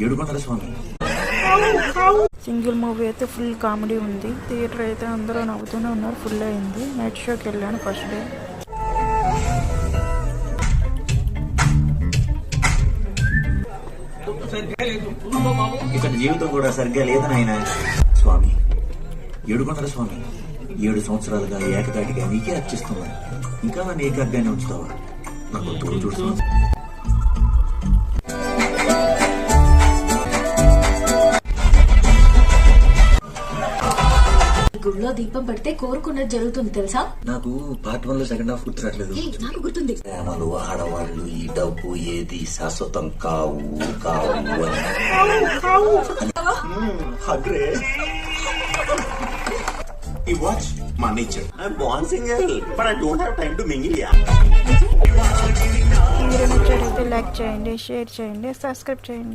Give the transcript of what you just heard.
ఏడుకొండల స్వామి. Single movie అయితే full comedy ఉంది. థియేటర్ అయితే అందరూ నవ్వుతూనే ఉన్నారు. ఫుల్ అయింది. నైట్ షోకి వెళ్ళాను ఫస్ట్ డే. ఇక్కడ జీవితం కూడా సరిగ్గా లేదనాయన. స్వామి, ఏడుకొండల స్వామి, 7 సంవత్సరాలుగా ఏకదాటిగా నీకే అర్చిస్తున్నా. ఇంకా నన్ను ఏకాగ్గానే ఉంచుతావా? నాకు తోడు చూస్తున్నావు. గుడిలో దీపం పెడితే కోరుకున్నది జరుగుతుంది తెలుసా? నాకు పార్ట్ 1 లో సెకండ్ హాఫ్ గుర్తురాట్లేదు. నాకు గుర్తుంది. ప్రేమలు, ఆడవాళ్ళు, ఈ డబ్బు ఏది శాశ్వతం కావు కావు అని. You watch my nature. I'm born single, but I don't have time to mingle. మీరు నచ్చినట్లయితే లైక్ చేయండి, షేర్ చేయండి, సబ్స్క్రైబ్ చేయండి.